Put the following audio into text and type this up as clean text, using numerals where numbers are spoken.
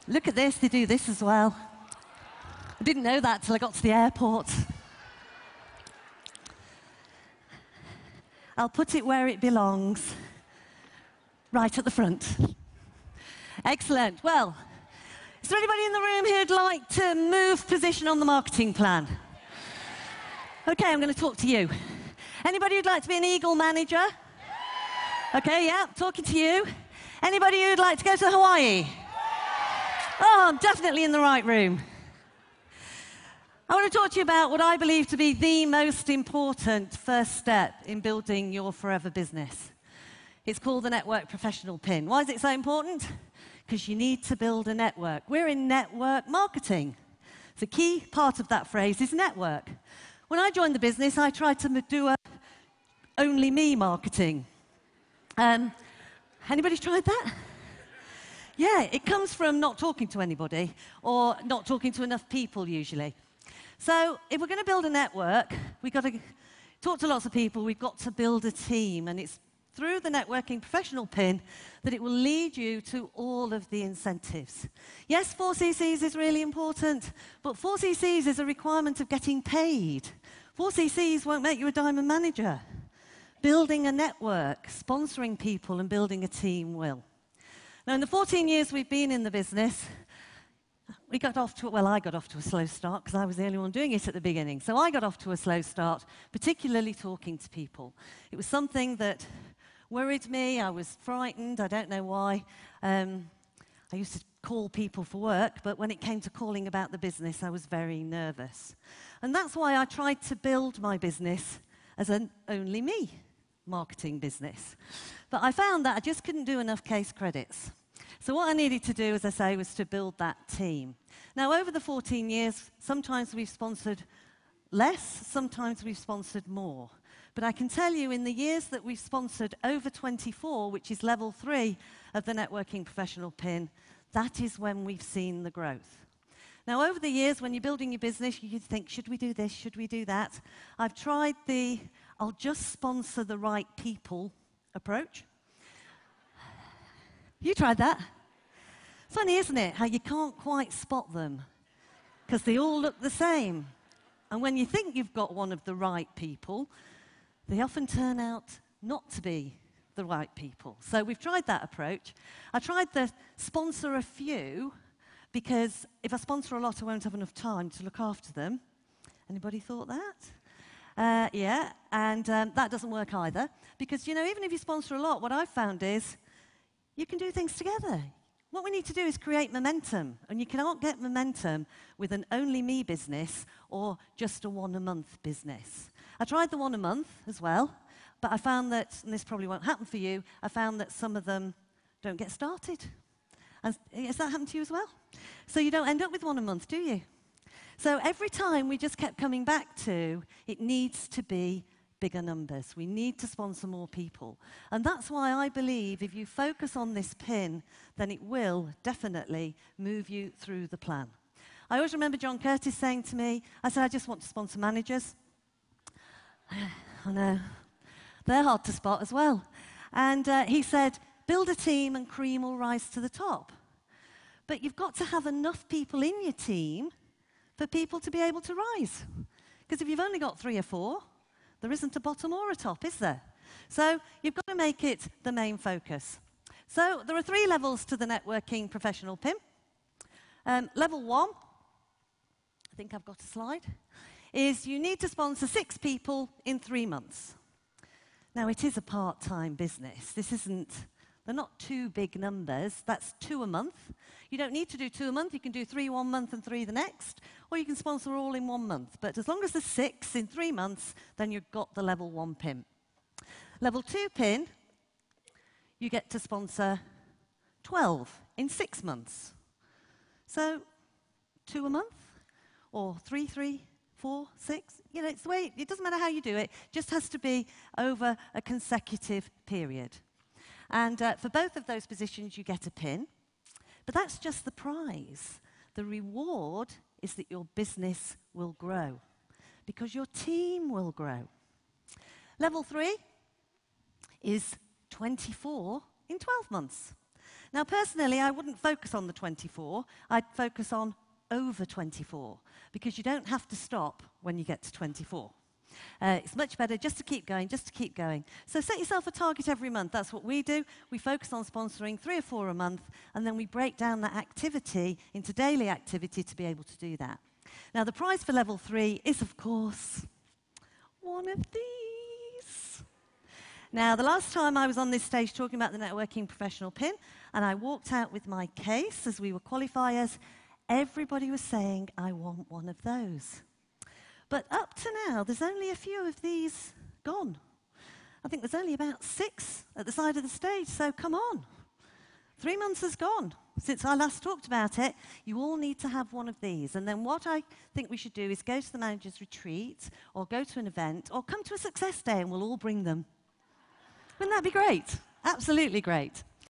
Look at this, they do this as well. I didn't know that till I got to the airport. I'll put it where it belongs, right at the front. Excellent. Well, is there anybody in the room who'd like to move position on the marketing plan? Okay, I'm going to talk to you. Anybody who'd like to be an Eagle manager? Okay, yeah, talking to you. Anybody who'd like to go to Hawaii? Oh, I'm definitely in the right room. I want to talk to you about what I believe to be the most important first step in building your forever business. It's called the Network Professional Pin. Why is it so important? Because you need to build a network. We're in network marketing. The key part of that phrase is network. When I joined the business, I tried to do a only me marketing. Anybody tried that? Yeah, it comes from not talking to anybody or not talking to enough people usually. So if we're going to build a network, we've got to talk to lots of people, we've got to build a team, and it's through the networking professional pin that it will lead you to all of the incentives. Yes, 4CCs is really important, but 4CCs is a requirement of getting paid. 4CCs won't make you a diamond manager. Building a network, sponsoring people and building a team will. Now, in the 14 years we've been in the business, I got off to a slow start because I was the only one doing it at the beginning. So I got off to a slow start, particularly talking to people. It was something that worried me. I was frightened. I don't know why. I used to call people for work, but when it came to calling about the business, I was very nervous. And that's why I tried to build my business as an only me marketing business. But I found that I just couldn't do enough case credits. So what I needed to do, as I say, was to build that team. Now, over the 14 years, sometimes we've sponsored less, sometimes we've sponsored more. But I can tell you, in the years that we've sponsored over 24, which is level 3 of the networking professional pin, that is when we've seen the growth. Now, over the years, when you're building your business, you think, should we do this, should we do that? I've tried the I'll just sponsor the right people approach. You tried that? It's funny, isn't it, how you can't quite spot them because they all look the same. And when you think you've got one of the right people, they often turn out not to be the right people. So we've tried that approach. I tried the sponsor a few because if I sponsor a lot, I won't have enough time to look after them. Anybody thought that? Yeah, and that doesn't work either. Because, you know, even if you sponsor a lot, what I've found is you can do things together. What we need to do is create momentum. And you cannot get momentum with an only me business or just a one-a-month business. I tried the one-a-month as well, but I found that, and this probably won't happen for you, I found that some of them don't get started. And has that happened to you as well? So you don't end up with one a month, do you? So every time we just kept coming back to, it needs to be bigger numbers. We need to sponsor more people. And that's why I believe if you focus on this pin, then it will definitely move you through the plan. I always remember John Curtis saying to me, I said, I just want to sponsor managers. I know. They're hard to spot as well. And he said, build a team and cream will rise to the top. But you've got to have enough people in your team for people to be able to rise. Because if you've only got 3 or 4, there isn't a bottom or a top, is there? So you've got to make it the main focus. So there are 3 levels to the networking professional pin. Level 1, I think I've got a slide, is you need to sponsor 6 people in 3 months. Now, it is a part-time business. They're not 2 big numbers. That's 2 a month. You don't need to do 2 a month. You can do 3 one month and 3 the next, or you can sponsor all in 1 month. But as long as there's 6 in 3 months, then you've got the level 1 pin. Level 2 pin, you get to sponsor 12 in 6 months. So 2 a month, or 3, 4, 6. You know, it's the way, it doesn't matter how you do it. It just has to be over a consecutive period. And for both of those positions, you get a pin. But that's just the prize. The reward is that your business will grow because your team will grow. Level 3 is 24 in 12 months. Now, personally, I wouldn't focus on the 24. I'd focus on over 24, because you don't have to stop when you get to 24. It's much better just to keep going, just to keep going. So set yourself a target every month. That's what we do. We focus on sponsoring 3 or 4 a month, and then we break down that activity into daily activity to be able to do that. Now, the prize for level 3 is, of course, one of these. Now, the last time I was on this stage talking about the networking professional pin, and I walked out with my case as we were qualifiers, everybody was saying, I want one of those. But up to now, there's only a few of these gone. I think there's only about 6 at the side of the stage, so come on. 3 months has gone since I last talked about it. You all need to have one of these. And then what I think we should do is go to the manager's retreat, or go to an event, or come to a success day, and we'll all bring them. Wouldn't that be great? Absolutely great.